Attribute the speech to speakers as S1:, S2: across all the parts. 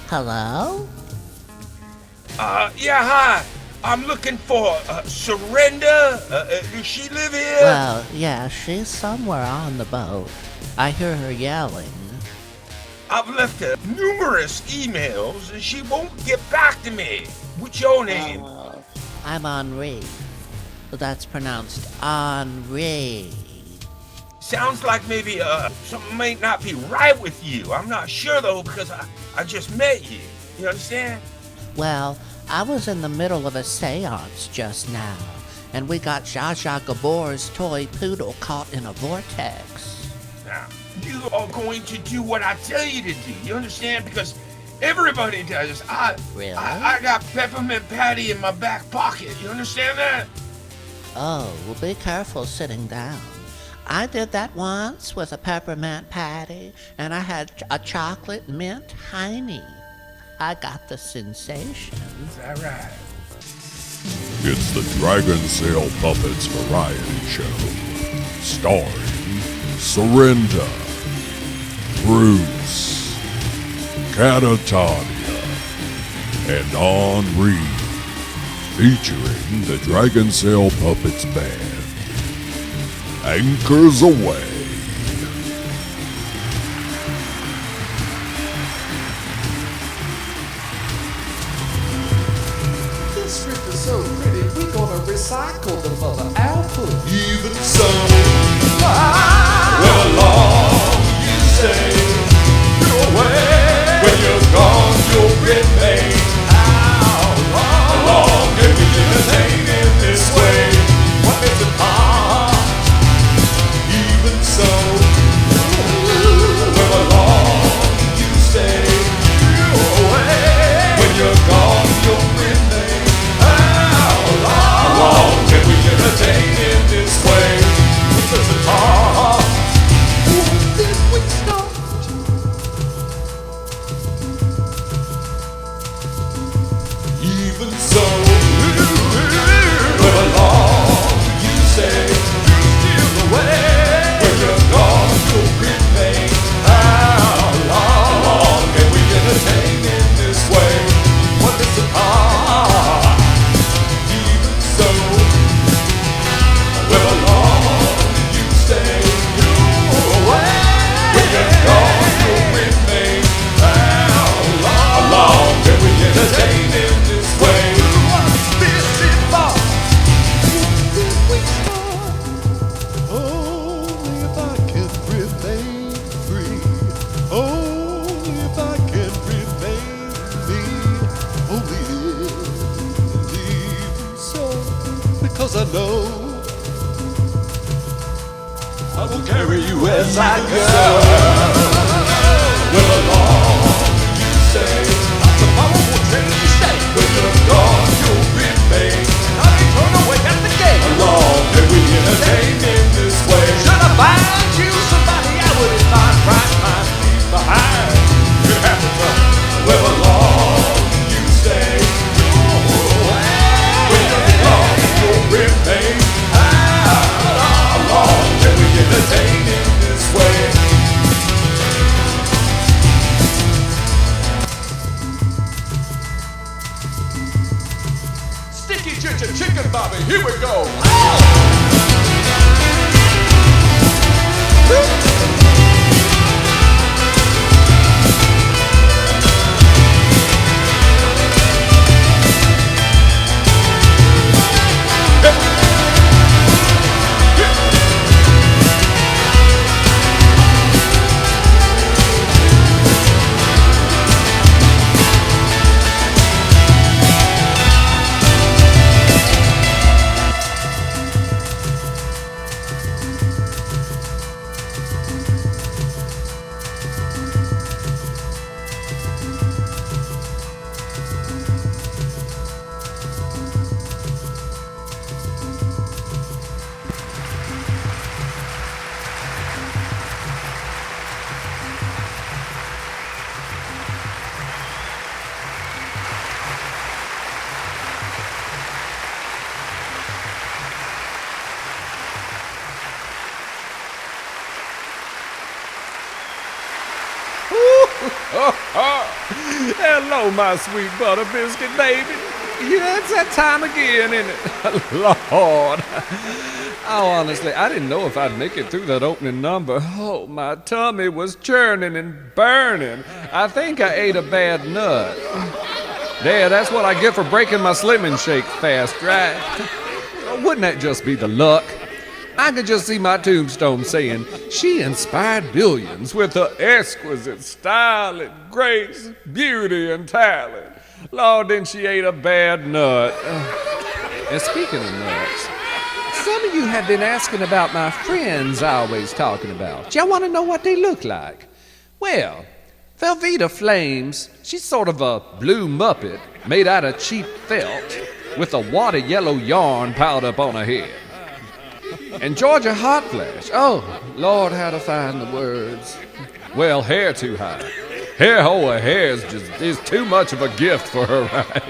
S1: Hello?
S2: Yeah, hi. I'm looking for Surrender. Does she live here?
S1: Well, yeah, she's somewhere on the boat. I hear her yelling.
S2: I've left her numerous emails and she won't get back to me. What's your name?
S1: I'm Henri. That's pronounced Henri.
S2: Sounds like maybe something might not be right with you. I'm not sure though because I just met you. You understand?
S1: Well, I was in the middle of a seance just now, and we got Zsa Zsa Gabor's toy poodle caught in a vortex.
S2: Now, you are going to do what I tell you to do. You understand? Because everybody does.
S1: Really?
S2: I got peppermint patty in my back pocket. You understand that?
S1: Oh, well, be careful sitting down. I did that once with a peppermint patty, and I had a chocolate mint honey. I got the sensation.
S2: Is that right?
S3: It's the Dragonsail Puppets variety show, starring Surrender, Bruce, Catatonia, and Henri, featuring the Dragonsail Puppets band. Anchors away.
S4: This strip is so pretty, we're gonna recycle the mother output.
S5: Even so, well along you say, you're away. When you're gone, you'll remain. How long can we entertain in this way? What is it hard? Even so, well along you stay. You're away. When you're gone, you'll remain. How long can we entertain in this way? What is it hard?
S4: When did we start?
S5: Even so, well along you say, you're still away. When you're gone, you'll remain. How long can we entertain in this way? What is it hard? Even so, well along you stay. You're away. When you're gone, you'll remain. How long can we entertain in this way? What's this about?
S4: When did we start? Only if I can remain free. Only if I can remain me. Only if, even so, because I know
S5: I will carry you as I go. Well along you say, tomorrow will change the state. When you're gone, you'll remain. I ain't turn away at the gate. How long can we entertain in this way? Should I find you somebody I wouldn't find right my feet behind? It happens well along you stay. You're away. When you're gone, you'll remain. How long can we entertain in this way? Sticky ginger chicken bobby, here we go. Hello, my sweet butter biscuit baby. Yeah, it's that time again, isn't it? Lord. Oh, honestly, I didn't know if I'd make it through that opening number. Oh, my tummy was churning and burning. I think I ate a bad nut. Dad, that's what I get for breaking my Slim and Shake fast, right? Wouldn't that just be the luck? I could just see my tombstone saying, she inspired billions with her exquisite style and grace, beauty and talent. Lord, then she ate a bad nut. And speaking of nuts, some of you have been asking about my friends I always talking about. Y'all want to know what they look like? Well, Velveeta Flames, she's sort of a blue Muppet made out of cheap felt with a water yellow yarn piled up on her head. And Georgia Hot Flash, oh, Lord, how to find the words. Well, hair too high. Hair is too much of a gift for her, right?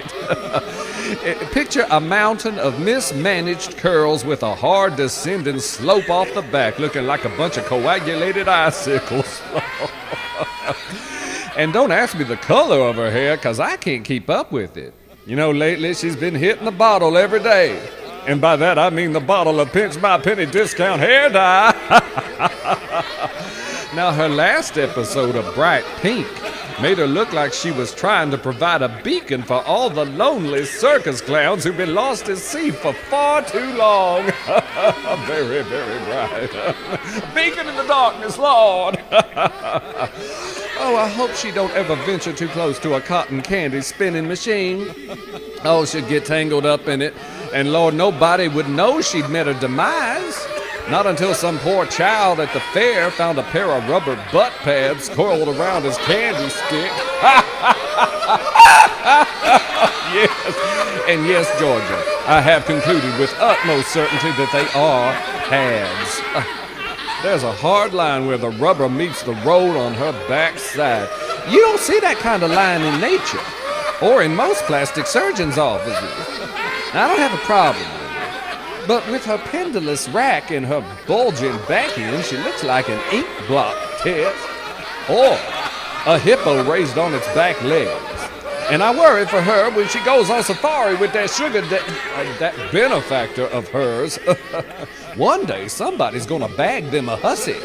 S5: Picture a mountain of mismanaged curls with a hard descending slope off the back, looking like a bunch of coagulated icicles. And don't ask me the color of her hair, because I can't keep up with it. You know, lately she's been hitting the bottle every day. And by that I mean the bottle of Pinch My Penny discount hair dye. Now, her last episode of Bright Pink made her look like she was trying to provide a beacon for all the lonely circus clowns who've been lost at sea for far too long. Very, very bright. Beacon in the darkness, Lord. Oh, I hope she don't ever venture too close to a cotton candy spinning machine. Oh, she'd get tangled up in it, and Lord, nobody would know she'd met her demise. Not until some poor child at the fair found a pair of rubber butt pads coiled around his candy stick. Yes, and yes, Georgia, I have concluded with utmost certainty that they are pads. There's a hard line where the rubber meets the road on her backside. You don't see that kind of line in nature, or in most plastic surgeons' offices. I don't have a problem with her, but with her pendulous rack and her bulging back end, she looks like an ink blot test, or a hippo raised on its back legs. And I worry for her when she goes on safari with that that benefactor of hers. One day, somebody's gonna bag them a hussy.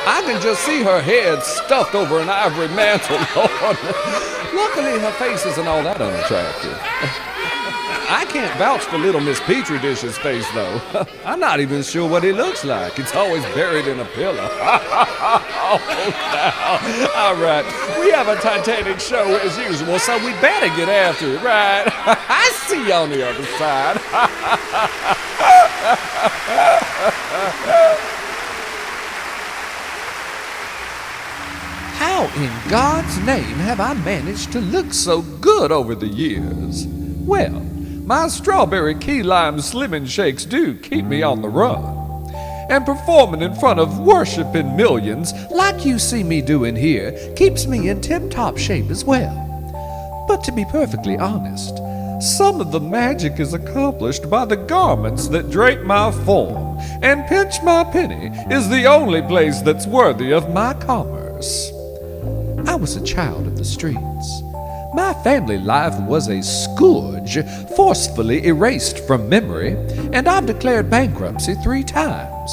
S5: I can just see her head stuffed over an ivory mantle, Lord. Luckily, her face isn't all that unattractive. I can't vouch for little Miss Petri Dish's face, though. I'm not even sure what it looks like. It's always buried in a pillow. Oh, now. All right, we have a Titanic show as usual, so we better get after it, right? I see you on the other side. How in God's name have I managed to look so good over the years? Well, my strawberry key lime slimming shakes do keep me on the run. And performing in front of worshiping millions, like you see me doing here, keeps me in tip-top shape as well. But to be perfectly honest, some of the magic is accomplished by the garments that drape my form, and Pinch My Penny is the only place that's worthy of my commerce. I was a child of the streets. My family life was a scourge, forcefully erased from memory, and I've declared bankruptcy 3 times.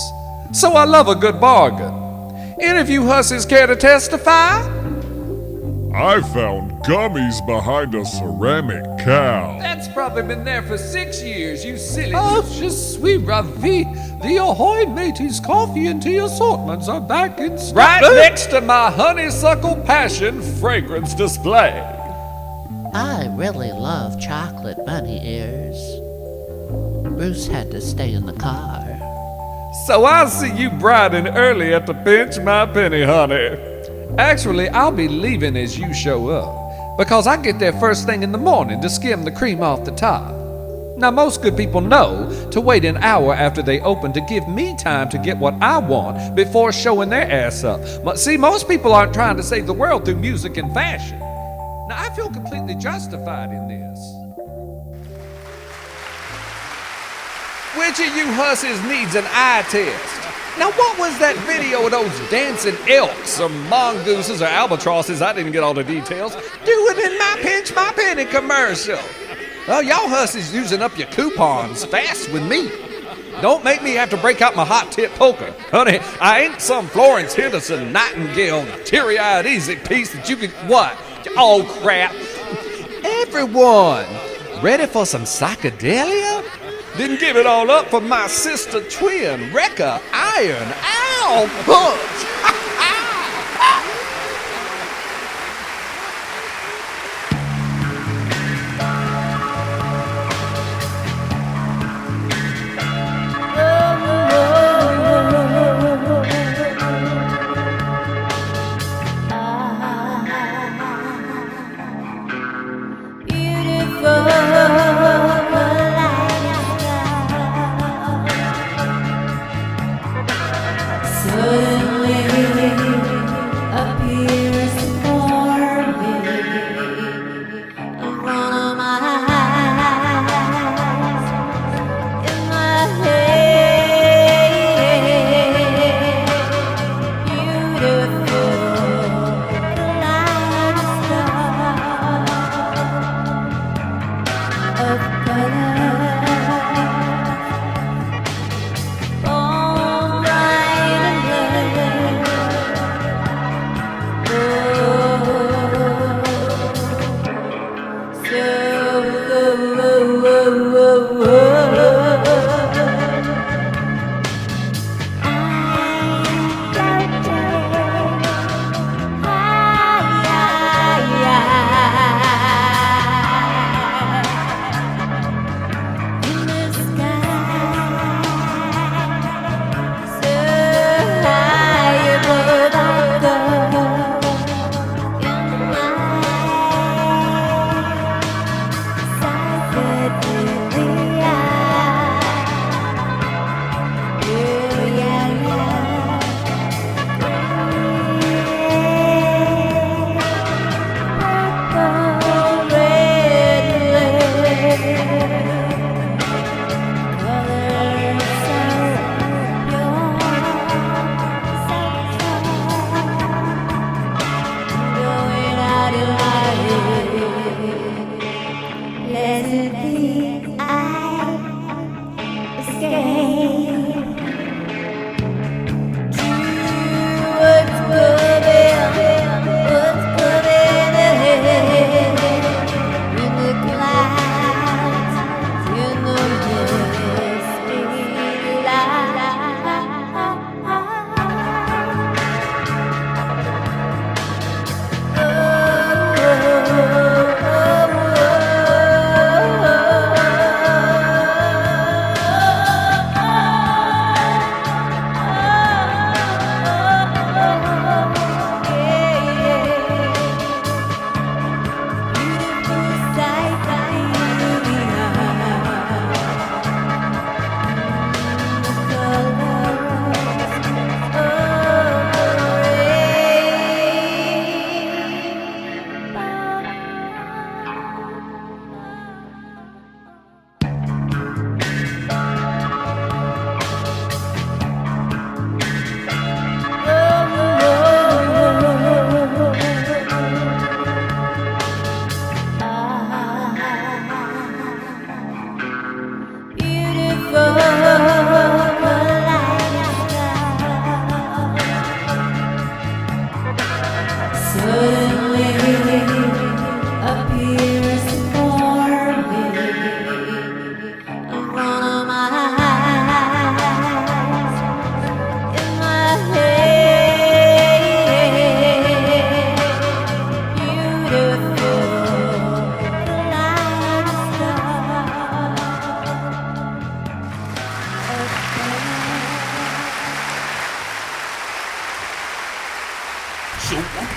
S5: So I love a good bargain. Any of you hussies care to testify?
S3: I found gummies behind a ceramic cow.
S5: That's probably been there for 6 years, you silly. Oh, je suis ravi. The Ahoy Mateys coffee and tea assortments are back in stock. Right next to my honeysuckle passion fragrance display.
S1: I really love chocolate bunny ears. Bruce had to stay in the car.
S5: So I'll see you bright and early at the Pinch My Penny, honey. Actually, I'll be leaving as you show up, because I get there first thing in the morning to skim the cream off the top. Now, most good people know to wait an hour after they open to give me time to get what I want before showing their ass up. But see, most people aren't trying to save the world through music and fashion. Now, I feel completely justified in this. Which of you hussies needs an eye test? Now what was that video of those dancing elks or mongooses or albatrosses, I didn't get all the details, doing in my Pinch My Penny commercial? Oh, y'all hussies using up your coupons fast with me. Don't make me have to break out my hot tip poker. Honey, I ain't some Florence Henderson Nightingale teary-eyed easy piece that you could, what? Oh, crap. Everyone, ready for some psychedelia? Then give it all up for my sister twin, Rekha, Iyern, ow, punch!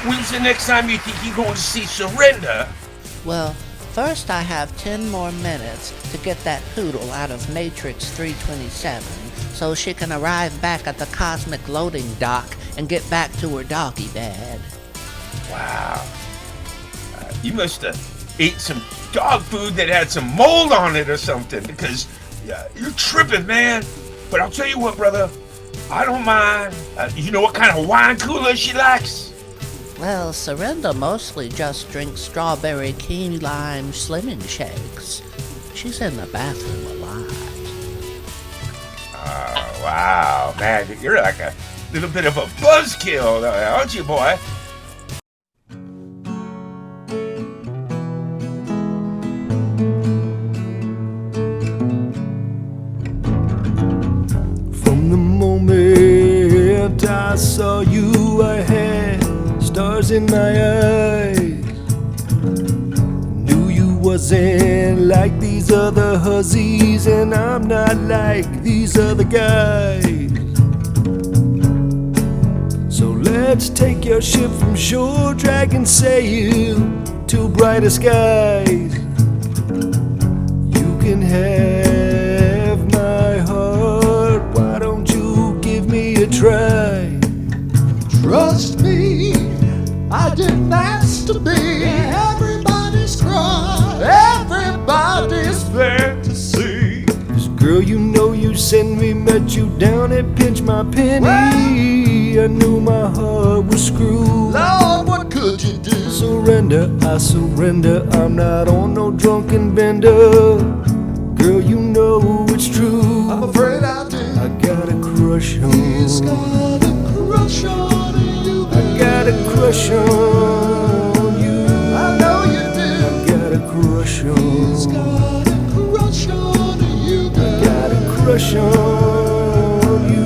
S2: When's the next time you think you're going to see Surrender?
S1: Well, first I have 10 more minutes to get that poodle out of Matrix 327 so she can arrive back at the cosmic loading dock and get back to her doggy bed.
S2: Wow. You must have ate some dog food that had some mold on it or something, because you're tripping, man. But I'll tell you what, brother. I don't mind. You know what kind of wine cooler she likes?
S1: Well, Surrender mostly just drinks strawberry key lime slimming shakes. She's in the bathroom a lot.
S2: Oh, wow, man, you're like a little bit of a buzzkill, aren't you, boy?
S6: From the moment I saw you, I had stars in my eyes. Knew you wasn't like these other hussies, and I'm not like these other guys. So let's take your ship from shore, Dragonsail to brighter skies. You can have my heart, why don't you give me a try?
S4: Trust me, I didn't ask to be everybody's crush, everybody's fantasy.
S6: This girl you know you sent me met you down at Pinch My Penny. I knew my heart was screwed.
S4: Lord, what could you do?
S6: Surrender, I surrender, I'm not on no drunken bender. Girl, you know it's true.
S4: I'm afraid I do.
S6: I got a crush on
S4: He's got a crush on you,
S6: I got a crush on you.
S4: I know you do.
S6: I got a crush on
S4: He's got a crush on you,
S6: I got a crush on you.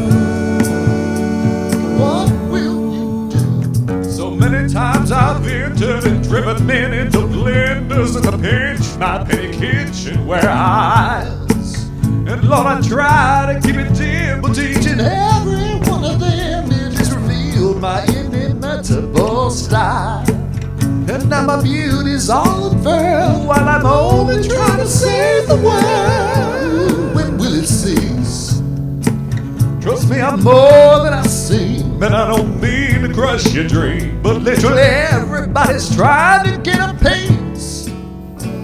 S4: What will you do?
S5: So many times I've entered and driven men into blenders in the Pinch My Penny kitchen warehouse. And Lord, I try to keep it dim, but each and
S4: Every one of them it has revealed my inimitable style. And now my beauty's all unfurled while I'm only trying to save the world. When will it cease? Trust me, I'm more than I seem.
S5: and I don't mean to crush your dream, but literally
S4: Everybody's trying to get a piece.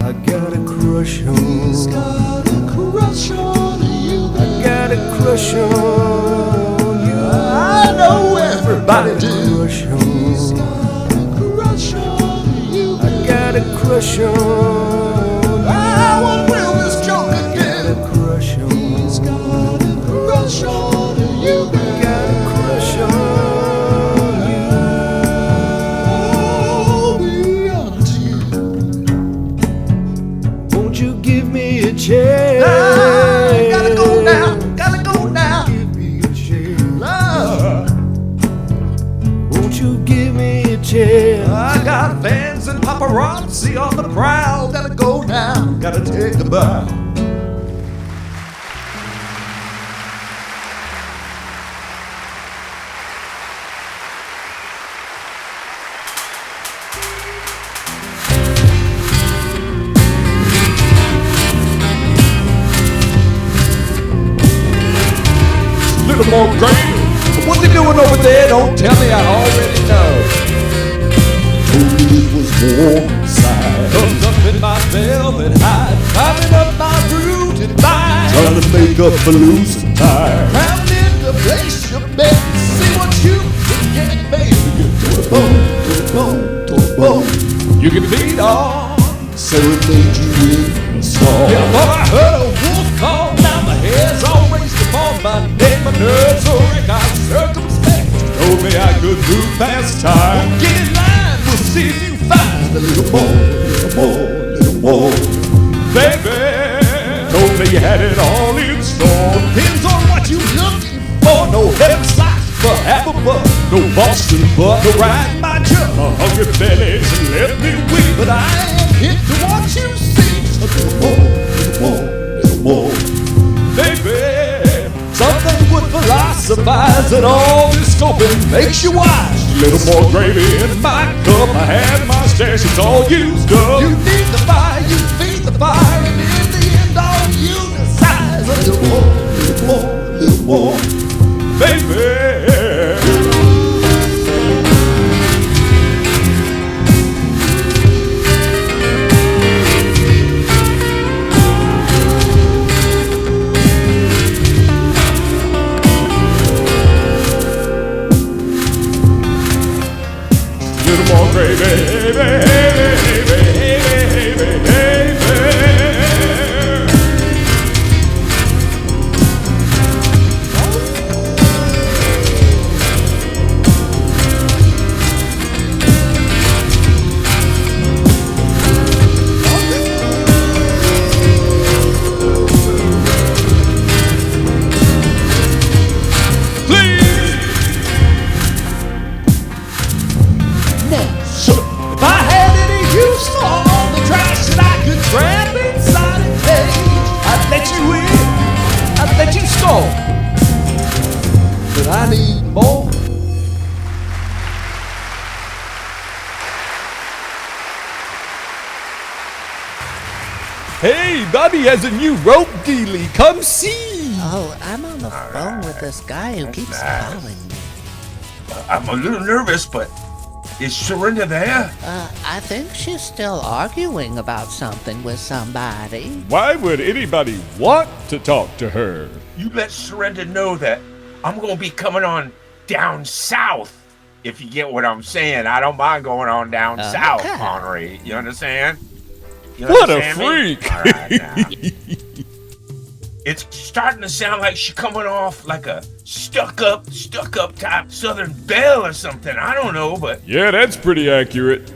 S6: I got a crush on
S4: He's got a crush on you.
S6: I got a crush on you.
S4: I know everybody do.
S6: Crush on
S4: He's got a crush on you.
S6: I got a crush on
S4: Ah, what will this joker
S6: I got
S4: get?
S6: a crush on
S4: He's got a crush on you.
S6: I got a crush on you.
S4: Oh, be honest you.
S6: Won't you give me a chance?
S4: Ah, gotta go now. Gotta go now.
S6: Give me a chance.
S4: Love.
S6: Won't you give me a chance?
S5: I got fans and paparazzi on the prowl.
S4: Gotta go now.
S5: Gotta take a bow. Little more gravy. What they doing over there? Don't tell me, I already know. Told me it was warm inside. Comes up in my velvet hide, climbing up my rooted vine, trying to make up for losing time.
S4: Round in the place you bet. See what you can get, baby. To the bone, to the bone, to the bone.
S5: You can beat on.
S4: Serenade you in a song.
S5: Yeah, boy, I heard a wolf call. Now my hair's all raised upon my neck. My nerves so wrecked, I'm circumspect. Told me I could move past time. Get in line, we'll see if you find
S4: A little more, little more, little more.
S5: baby. Told me you had it all in store. Depends on what you looking for. No heavy slice for half a buck. No Boston buck to ride my truck. Hungry bellies and left me weak.
S4: But I am hit to what you see. A little more, little more, little more.
S5: Baby, something would philosophize that all this scoping makes you wise. Little more gravy in my cup. I had my stash, it's all used up.
S4: You need the fire, you feed the fire, and in the end, all you decide. A little more, little more, little more.
S5: Baby, Hey, Bobby has a new rope dealie. Come see.
S1: Oh, I'm on the phone with this guy who keeps calling me.
S2: I'm a little nervous, but is Serinda there?
S1: I think she's still arguing about something with somebody.
S3: Why would anybody want to talk to her?
S2: You let Serinda know that I'm gonna be coming on down south. If you get what I'm saying, I don't mind going on down south, Henri. You understand?
S3: What a freak!
S2: All right, now. It's starting to sound like she's coming off like a stuck-up type Southern belle or something. I don't know, but...
S3: Yeah, that's pretty accurate.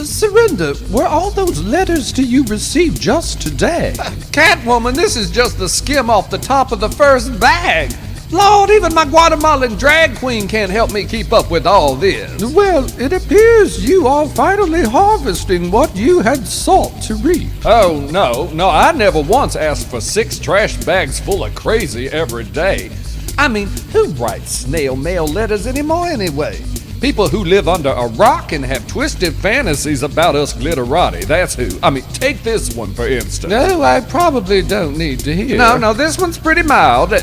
S7: Serinda, were all those letters to you received just today?
S5: Catwoman, this is just the skim off the top of the first bag. Lord, even my Guatemalan drag queen can't help me keep up with all this.
S7: Well, it appears you are finally harvesting what you had sought to reap.
S5: Oh, no, I never once asked for 6 trash bags full of crazy every day. I mean, who writes snail mail letters anymore anyway? People who live under a rock and have twisted fantasies about us glitterati, that's who. I mean, take this one for instance.
S7: No, I probably don't need to hear.
S5: No, this one's pretty mild.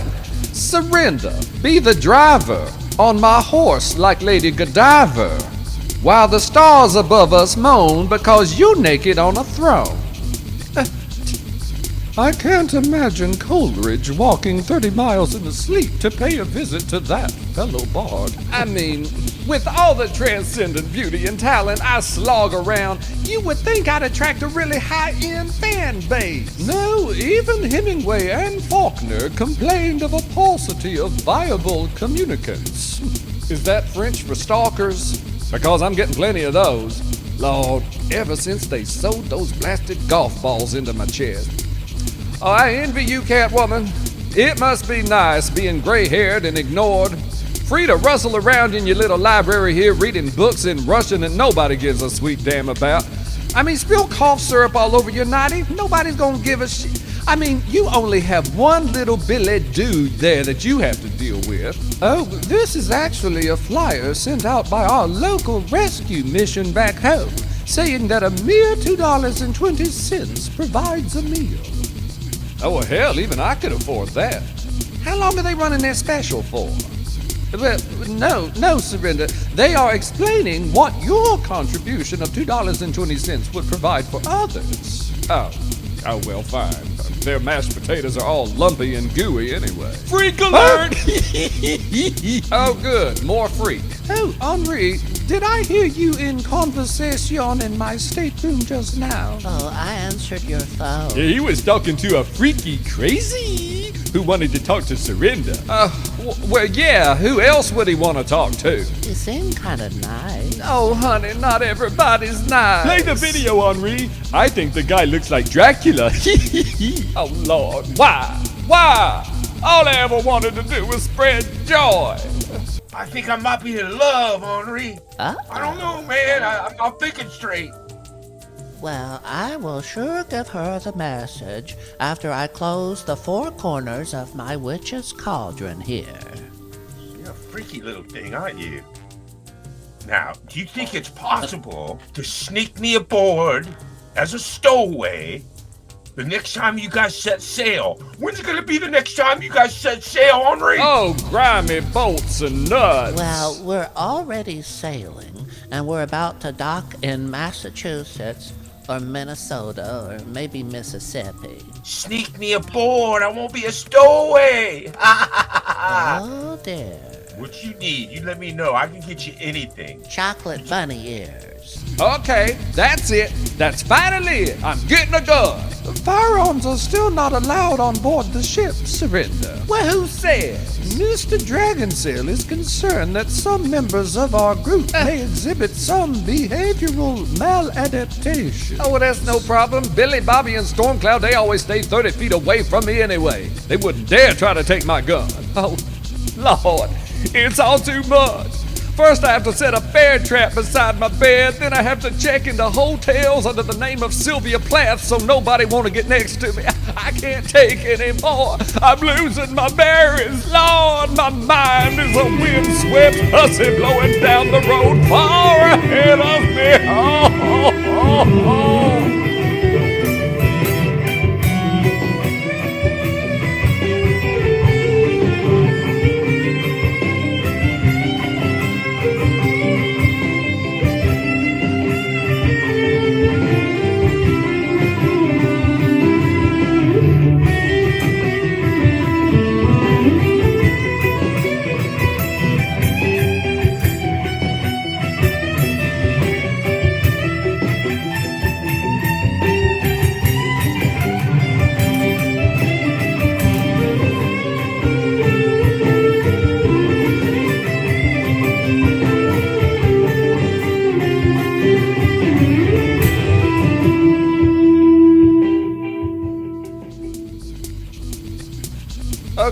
S5: Serinda, be the driver on my horse like Lady Godiva, while the stars above us moan because you're naked on a throne.
S7: I can't imagine Coleridge walking 30 miles in the sleep to pay a visit to that fellow bard.
S5: I mean, with all the transcendent beauty and talent I slog around, you would think I'd attract a really high-end fan base.
S7: No, even Hemingway and Faulkner complained of a paucity of viable communicants.
S5: Is that French for stalkers? Because I'm getting plenty of those. Lord, ever since they sewed those blasted golf balls into my chest. Oh, I envy you, Catwoman. It must be nice being gray-haired and ignored, free to rustle around in your little library here reading books in Russian that nobody gives a sweet damn about. I mean, spill cough syrup all over your nightie. Nobody's gonna give a shit. I mean, you only have one little billet dude there that you have to deal with.
S7: Oh, this is actually a flyer sent out by our local rescue mission back home, saying that a mere $2.20 provides a meal.
S5: Oh, well, hell, even I could afford that. How long are they running their special for?
S7: Well, no, Serinda. They are explaining what your contribution of $2.20 would provide for others.
S5: Oh, well, fine. Their mashed potatoes are all lumpy and gooey anyway. Freak alert! Oh, good. More freak.
S7: Oh, Henri, did I hear you in conversation in my stateroom just now?
S1: Oh, I answered your phone.
S3: Yeah, he was talking to a freaky crazy who wanted to talk to Serinda.
S5: Well, yeah, who else would he want to talk to?
S1: You seem kind of nice.
S5: Oh, honey, not everybody's nice.
S3: Play the video, Henri. I think the guy looks like Dracula.
S5: Oh, Lord, why? All I ever wanted to do was spread joy.
S2: I think I might be in love, Henri.
S1: Huh?
S2: I don't know, man. I'm not thinking straight.
S1: Well, I will sure give her the message after I close the 4 corners of my witch's cauldron here.
S2: You're a freaky little thing, aren't you? Now, do you think it's possible to sneak me aboard as a stowaway the next time you guys set sail? When's it gonna be the next time you guys set sail, Henri?
S5: Oh, grimy bolts and nuts.
S1: Well, we're already sailing, and we're about to dock in Massachusetts, or Minnesota, or maybe Mississippi.
S2: Sneak me aboard. I won't be a stowaway.
S1: Oh, dear.
S2: What you need, you let me know. I can get you anything.
S1: Chocolate bunny ears.
S5: Okay, that's it. That's finally it. I'm getting a gun.
S7: Firearms are still not allowed on board the ship, Serinda.
S5: Well, who said?
S7: Mr. Dragonsail is concerned that some members of our group may exhibit some behavioral maladaptation.
S5: Oh, well, that's no problem. Billy, Bobby, and Stormcloud, they always stay 30 feet away from me anyway. They wouldn't dare try to take my gun. Oh, Lord, it's all too much. First, I have to set a bear trap beside my bed. Then I have to check into hotels under the name of Sylvia Plath so nobody want to get next to me. I can't take anymore. I'm losing my bearings. Lord, my mind is a windswept hussy blowing down the road far ahead of me. Oh.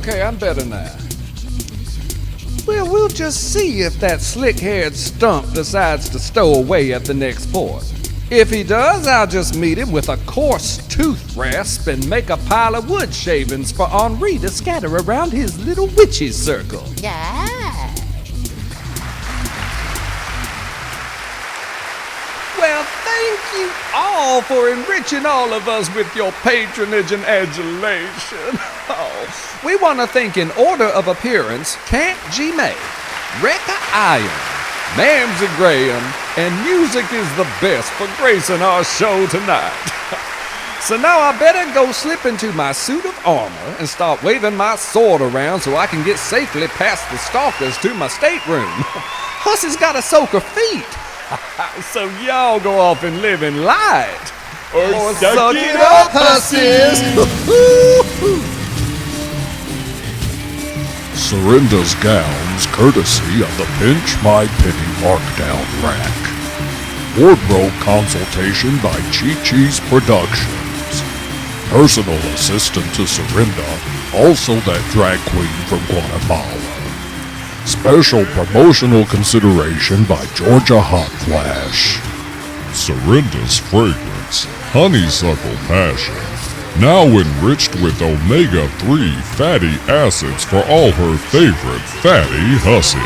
S7: Okay, I'm better now. Well, we'll just see if that slick-haired stump decides to stow away at the next port. If he does, I'll just meet him with a coarse tooth rasp and make a pile of wood shavings for Henri to scatter around his little witchy circle.
S1: Yeah.
S7: Well, thank you all for enriching all of us with your patronage and adulation. Oh, we want to thank in order of appearance Camp Gmay, Rekha, Iyern, Maamsie Graham, and Music is the Best for gracing our show tonight. So now I better go slip into my suit of armor and start waving my sword around so I can get safely past the stalkers to my stateroom. Hussy's gotta soak her feet. So y'all go off and live in light.
S3: Or
S7: Suck it up, hussies!
S8: Serinda's gowns, courtesy of the Pinch My Penny Markdown Rack. Wardrobe consultation by Chi-Chi's Productions. Personal assistant to Serinda, also that drag queen from Guatemala. Special promotional consideration by Georgia Hot Flash. Serinda's fragrance, Honeysuckle Passion. Now enriched with omega-3 fatty acids for all her favorite fatty hussies.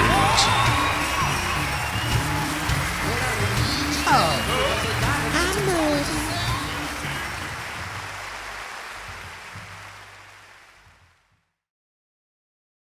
S1: Oh,